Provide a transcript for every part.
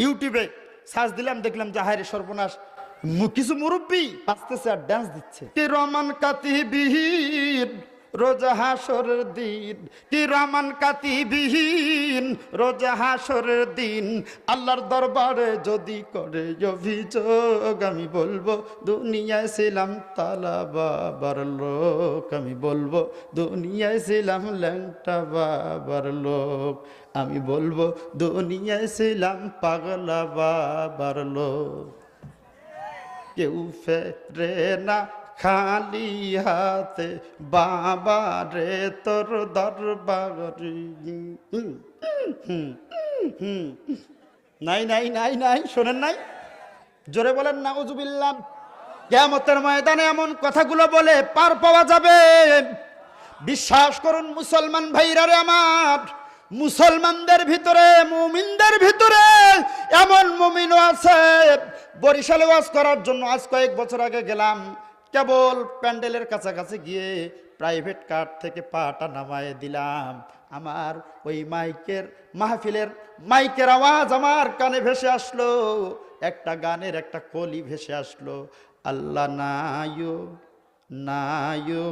ইউটিউবে সার্চ দিলাম, দেখলাম যে হায়রে সর্বনাশ, কিছু মুরব্বী নাচতেছে আর ডান্স দিচ্ছে। কি রমান কাতিবিহীন রোজা হাসরের দিন, কি রমান কাতিবিহীন রোজা হাসরের দিন, আল্লাহর দরবারে যদি করে অভিযোগ, আমি বলবো দুনিয়ায় ছিলাম তালা বাবার লোক, আমি বলবো দুনিয়ায় ছিলাম ল্যাংটা বাবার লোক, আমি বলবো দুনিয়ায় ছিলাম পাগলা বাবার লোক। কেউ ফেরে না খালি হাতে বাবা রে তোর দরবারে। নাই নাই নাই নাই, শোনেন নাই? জোরে বলেন নাউজুবিল্লাহ। কিয়ামতের ময়দানে এমন কথাগুলো বলে পার পাওয়া যাবে। বিশ্বাস করুন মুসলমান ভাইরা রে আমার, মুসলমানদের ভিতরে, মুমিনদের ভিতরে এমন মুমিনও আছে। বরিশালে ওয়াজ করার জন্য আজ কয়েক বছর আগে গেলাম, কেবল প্যান্ডেলের কাছাকাছি গিয়ে প্রাইভেট কার থেকে পাটা নামায় দিলাম, আমার ওই মাহফিলের মাইকের আওয়াজ আমার কানে ভেসে আসলো, একটা গানের একটা কলি ভেসে আসলো, আল্লাহ নাইও নাইও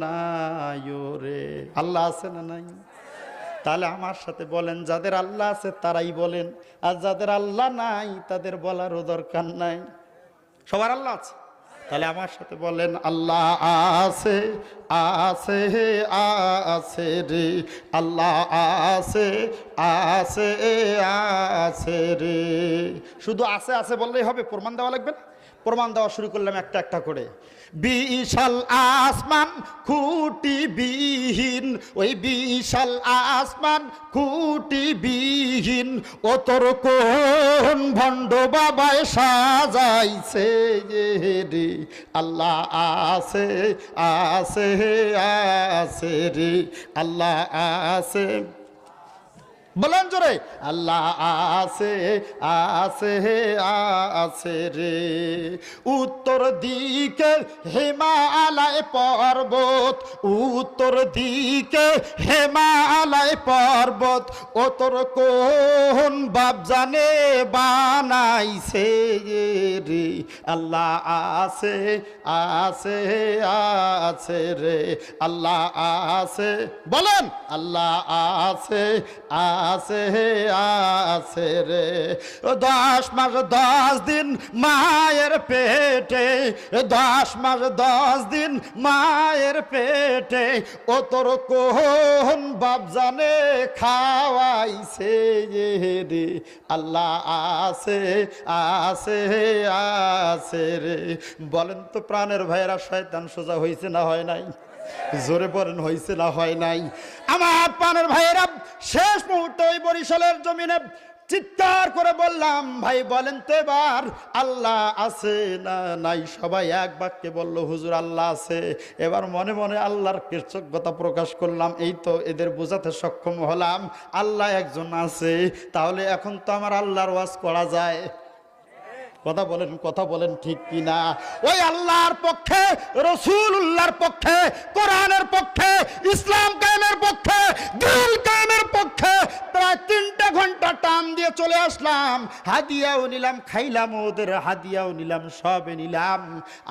নাইও রে। আল্লাহ আছে না নাই? তাহলে আমার সাথে বলেন, যাদের আল্লাহ আছে তারাই বলেন, আর যাদের আল্লাহ নাই তাদের বলারও দরকার নাই। সবার আল্লাহ আছে, তাহলে আমার সাথে বলেন আল্লাহ আছে আছে আছে রে, আল্লাহ আছে আছে আছে রে। শুধু আছে আছে বললেই হবে? প্রমাণ দেওয়া লাগবে না? প্রমাণ দেওয়া শুরু করলাম একটা একটা করে। বিশাল আসমান খুঁটি বিহীন, ওই বিশাল আসমান খুঁটি বিহীন, ও তোর কোন ভণ্ড বাবায় সাজাইছে রে, আল্লাহ আছে আছে আছে রে, আল্লাহ আছে। বলেন জোরে, আল্লাহ আছে আছে আছে রে। উত্তর দিকে হিমালয় পর্বত, উত্তর দিকে হিমালয় পর্বত, ও তোর কোন বাপ জানে বানাইছে রে, আল্লাহ আছে আছে আছে রে, আল্লাহ আছে। বলেন আল্লাহ আছে আছে আছে রে। 10 মাস 10 দিন মায়ের পেটে, 10 মাস 10 দিন মায়ের পেটে, ও তোর কোন বাপ জানে খাওয়াইছে রে, আল্লাহ আছে আছে আছে রে। বলেন তো প্রাণের ভাইয়েরা, শয়তান সোজা হয়েছে না হয় নাই? জোরে পড়েন, হয়েছে না হয় নাই? আমার প্রাণের ভাইয়েরা, শেষ মুহূর্তে ওই বরিশালের জমিনে চিৎকার করে বললাম, ভাই বলেন তো এবার আল্লাহ আছে না নাই? সবাই এক বাক্যে বলল, হুজুর আল্লাহ আছে। এবার মনে মনে আল্লাহর কৃতজ্ঞতা প্রকাশ করলাম, এই তো এদের বোঝাতে সক্ষম হলাম আল্লাহ একজন আছে, তাহলে এখন তো আমার আল্লাহর ওয়াজ করা যায়। কথা বলেন, কথা বলেন ঠিক কিনা? ওই আল্লাহর পক্ষে, রাসূলুল্লাহর পক্ষে, কোরআনের পক্ষে, ইসলাম কায়েমের পক্ষে, দিন কায়েমের পক্ষে প্রায় 3টা ঘন্টা টান দিয়ে চলে আসলাম। হাদিয়াও নিলাম, খাইলাম, ওদের হাদিয়াও নিলাম, সবে নিলাম।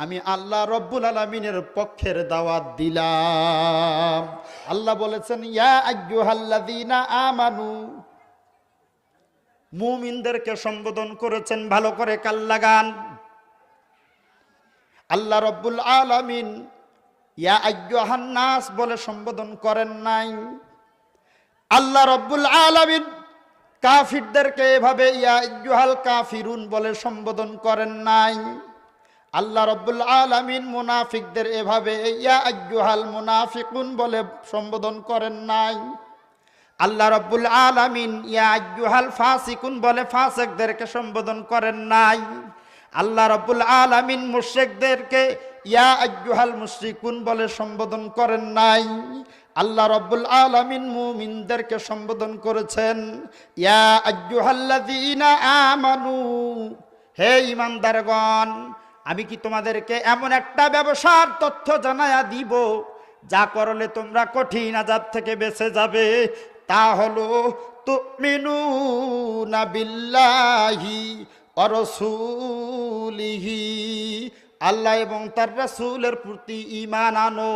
আমি আল্লাহ রব্বুল আলামিনের পক্ষের দাওয়াত দিলাম। আল্লাহ বলেছেন, ইয়া আইয়ুহাল্লাযীনা আমানু, মুমিনদেরকে সম্বোধন করেছেন, ভালো করে কান লাগান। আল্লাহ রব্বুল আলামিন ইয়া আইয়ুহান নাস বলে সম্বোধন করেন নাই। আল্লাহ রব্বুল আলামিন কাফিরদেরকে এভাবে ইয়া আইয়ুহাল কাফিরুন বলে সম্বোধন করেন নাই। আল্লাহ রব্বুল আলামিন মুনাফিকদের এভাবে ইয়া আইয়ুহাল মুনাফিকুন বলে সম্বোধন করেন নাই। আল্লাহ রব্বুল আলামিন ইয়া আইয়ুহাল ফাসিকুন বলে ফাসিকদেরকে সম্বোধন করেন নাই। আল্লাহ রব্বুল আলামিন মুশরিকদেরকে ইয়া আইয়ুহাল মুশরিকুন বলে সম্বোধন করেন নাই। আল্লাহ রব্বুল আলামিন মুমিনদেরকে সম্বোধন করেছেন ইয়া আইয়ুহাল্লাযীনা আমানু, হে ঈমানদারগণ, আমি কি তোমাদেরকে এমন একটা ব্যবসার তথ্য জানায়া দিব যা করলে তোমরা কঠিন আযাব থেকে বেঁচে যাবে? তা হলো তুমিনুনা বিল্লাহি ওয়া রাসূলিহি, আল্লাহ এবং তার রাসূলের প্রতি ঈমান আনো।